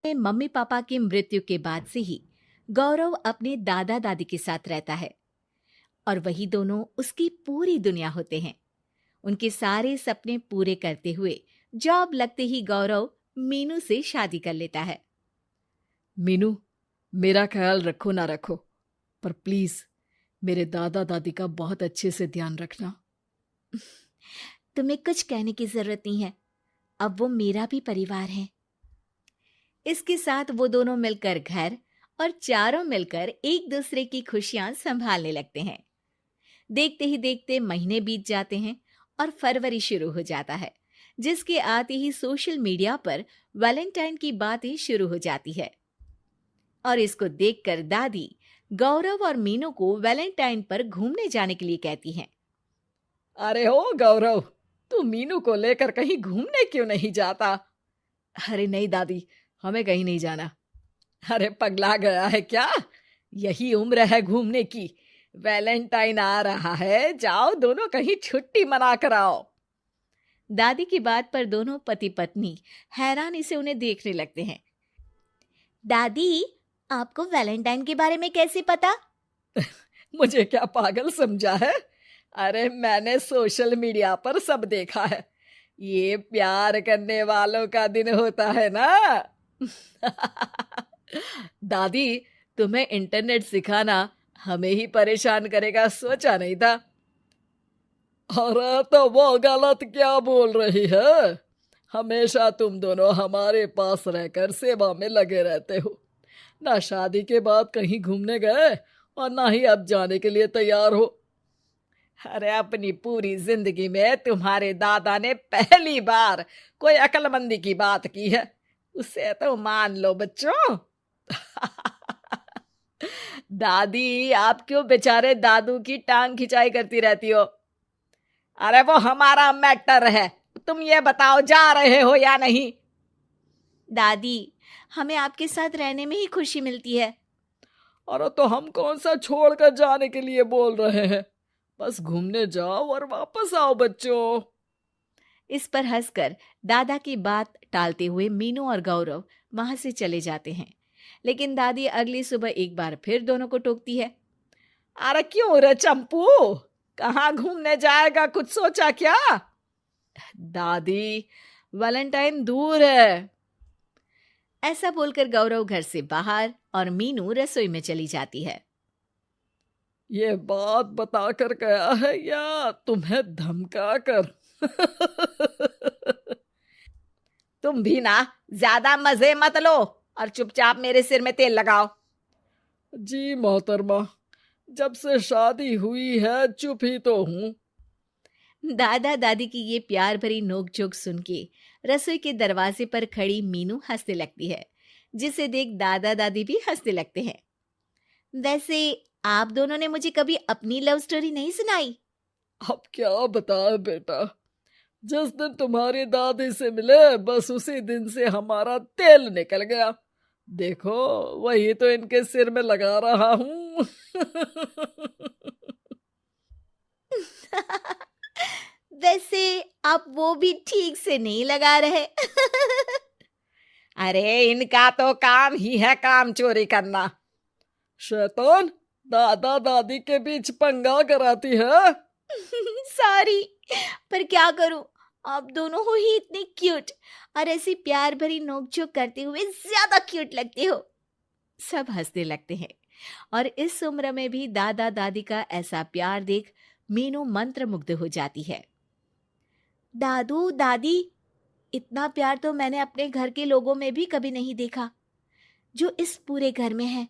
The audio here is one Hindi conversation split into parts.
मम्मी पापा की मृत्यु के बाद से ही गौरव अपने दादा दादी के साथ रहता है और वही दोनों उसकी पूरी दुनिया होते हैं। उनके सारे सपने पूरे करते हुए जॉब लगते ही गौरव मीनू से शादी कर लेता है। मीनू, मेरा ख्याल रखो ना रखो, पर प्लीज मेरे दादा दादी का बहुत अच्छे से ध्यान रखना। तुम्हें कुछ कहने की जरूरत नहीं है, अब वो मेरा भी परिवार है। इसके साथ वो दोनों मिलकर घर और चारों मिलकर एक दूसरे की खुशियां संभालने लगते हैं। देखते ही देखते महीने बीत जाते हैं और फरवरी शुरू हो जाता है, जिसके आते ही सोशल मीडिया पर वैलेंटाइन की बातें शुरू हो जाती है। और इसको देखकर दादी गौरव और मीनू को वैलेंटाइन पर घूमने जाने के लिए कहती हैं। अरे ओ गौरव, तू मीनू को लेकर कहीं घूमने क्यों नहीं जाता? अरे नहीं दादी, हमें कहीं नहीं जाना। अरे पगला गया है क्या? यही उम्र है घूमने की। वैलेंटाइन आ रहा है, जाओ दोनों कहीं छुट्टी मना कर आओ। दादी की बात पर दोनों पति पत्नी हैरानी से उन्हें देखने लगते हैं। दादी, आपको वैलेंटाइन के बारे में कैसे पता? मुझे क्या पागल समझा है? अरे मैंने सोशल मीडिया पर सब देखा है। ये प्यार करने वालों का दिन होता है ना। दादी, तुम्हें इंटरनेट सिखाना हमें ही परेशान करेगा, सोचा नहीं था। अरे तो वो गलत क्या बोल रही है? हमेशा तुम दोनों हमारे पास रहकर सेवा में लगे रहते हो। ना शादी के बाद कहीं घूमने गए और ना ही अब जाने के लिए तैयार हो। अरे अपनी पूरी जिंदगी में तुम्हारे दादा ने पहली बार कोई अक्लमंदी की बात की है, उसे तो मान लो बच्चों। दादी, आप क्यों बेचारे दादू की टांग खिंचाई करती रहती हो? अरे वो हमारा मैटर है, तुम ये बताओ जा रहे हो या नहीं? दादी, हमें आपके साथ रहने में ही खुशी मिलती है। अरे तो हम कौन सा छोड़कर जाने के लिए बोल रहे हैं? बस घूमने जाओ और वापस आओ बच्चों। इस पर हंसकर दादा की बात टालते हुए मीनू और गौरव वहां से चले जाते हैं। लेकिन दादी अगली सुबह एक बार फिर दोनों को टोकती है। अरे क्यों रे चंपू, कहाँ घूमने जाएगा, कुछ सोचा क्या? दादी, वैलेंटाइन दूर है। ऐसा बोलकर गौरव घर से बाहर और मीनू रसोई में चली जाती है। ये बात बता कर गया है या तुम्हें धमका कर? तुम भी ना ज्यादा मजे मत लो और चुपचाप मेरे सिर में तेल लगाओ। जी मोहतरमा, जब से शादी हुई है चुप ही तो हूँ। दादा दादी की ये प्यार भरी नोकझोंक सुन के रसोई के दरवाजे पर खड़ी मीनू हंसने लगती है, जिसे देख दादा दादी भी हंसने लगते हैं। वैसे आप दोनों ने मुझे कभी अपनी लव स्टोरी नहीं सुनाई। अब क्या बताए बेटा, जिस दिन तुम्हारी दादी से मिले बस उसी दिन से हमारा तेल निकल गया। देखो वही तो इनके सिर में लगा रहा हूँ। वैसे आप वो भी ठीक से नहीं लगा रहे। अरे इनका तो काम ही है काम चोरी करना। शैतान, दादा दादी के बीच पंगा कराती है। सॉरी, पर क्या करूं, आप दोनों हो ही इतने क्यूट और ऐसी प्यार भरी नोकझोंक करते हुए ज्यादा क्यूट लगते हो। सब हंसने लगते हैं और इस उम्र में भी दादा दादी का ऐसा प्यार देख मीनू मंत्रमुग्ध हो जाती है। दादू दादी, इतना प्यार तो मैंने अपने घर के लोगों में भी कभी नहीं देखा जो इस पूरे घर में है।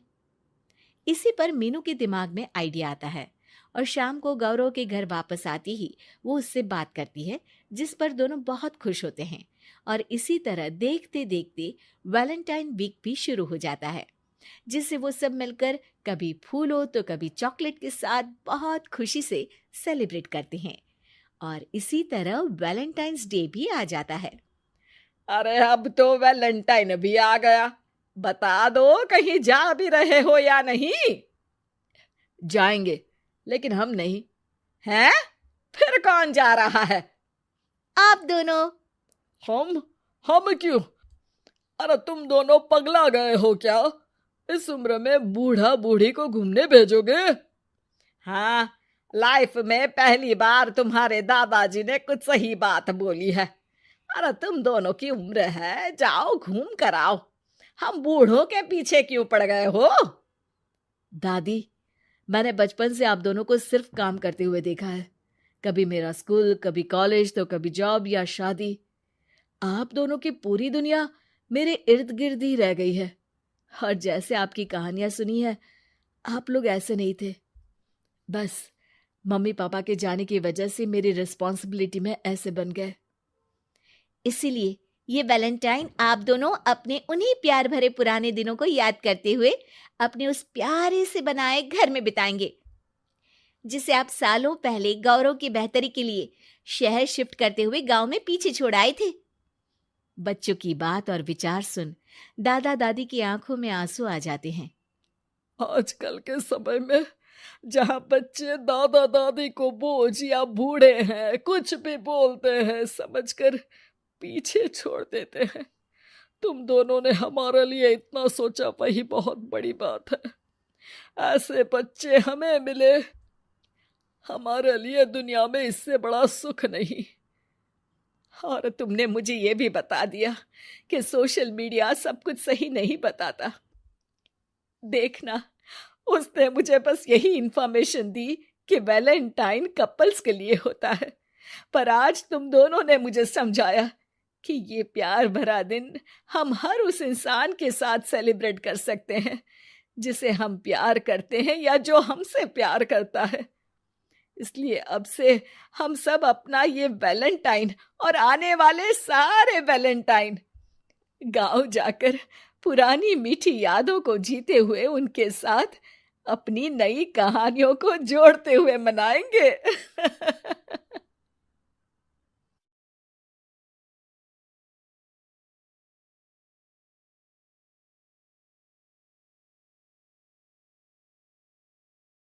इसी पर मीनू के दिमाग में आइडिया आता है और शाम को गौरव के घर वापस आती ही वो उससे बात करती है, जिस पर दोनों बहुत खुश होते हैं। और इसी तरह देखते देखते वैलेंटाइन वीक भी शुरू हो जाता है, जिसे वो सब मिलकर कभी फूलों तो कभी चॉकलेट के साथ बहुत खुशी से सेलिब्रेट करते हैं। और इसी तरह वैलेंटाइंस डे भी आ जाता है। अरे अब तो वैलेंटाइन भी आ गया, बता दो कहीं जा भी रहे हो या नहीं? जाएंगे, लेकिन हम नहीं। हैं? फिर कौन जा रहा है? आप दोनों। हम क्यों? अरे तुम दोनों पगला गए हो क्या? इस उम्र में बूढ़ा बूढ़ी को घूमने भेजोगे? हाँ, लाइफ में पहली बार तुम्हारे दादाजी ने कुछ सही बात बोली है। अरे तुम दोनों की उम्र है, जाओ घूम कर आओ। हम बूढ़ों के पीछे क्यों पड़ गए हो? दादी, मैंने बचपन से आप दोनों को सिर्फ काम करते हुए देखा है। कभी मेरा स्कूल, कभी कॉलेज, तो कभी जॉब या शादी। आप दोनों की पूरी दुनिया मेरे इर्द गिर्द ही रह गई है। और जैसे आपकी कहानियां सुनी है, आप लोग ऐसे नहीं थे। बस मम्मी पापा के जाने की वजह से मेरी रिस्पॉन्सिबिलिटी में ऐसे बन गए। इसीलिए ये वैलेंटाइन आप दोनों अपने उन्हीं प्यार भरे पुराने दिनों को याद करते हुए अपने उस प्यारे से बनाए घर में बिताएंगे, जिसे आप सालों पहले गौरव की बेहतरी के लिए शहर शिफ्ट करते हुए गांव में पीछे छोड़ आए थे। बच्चों की बात और विचार सुन दादा दादी की आंखों में आंसू आ जाते हैं। आजकल के समय में जहाँ बच्चे दादा दादी को बोझ या बूढ़े हैं कुछ भी बोलते हैं समझकर पीछे छोड़ देते हैं। तुम दोनों ने हमारे लिए इतना सोचा, वही बहुत बड़ी बात है। ऐसे बच्चे हमें मिले, हमारे लिए दुनिया में इससे बड़ा सुख नहीं। और तुमने मुझे ये भी बता दिया कि सोशल मीडिया सब कुछ सही नहीं बताता। देखना, उसने मुझे बस यही इंफॉर्मेशन दी कि वैलेंटाइन कपल्स के लिए होता है, पर आज तुम दोनों ने मुझे समझाया कि ये प्यार भरा दिन हम हर उस इंसान के साथ सेलिब्रेट कर सकते हैं जिसे हम प्यार करते हैं या जो हमसे प्यार करता है। इसलिए अब से हम सब अपना ये वैलेंटाइन और आने वाले सारे वैलेंटाइन गांव जाकर पुरानी मीठी यादों को जीते हुए उनके साथ अपनी नई कहानियों को जोड़ते हुए मनाएंगे।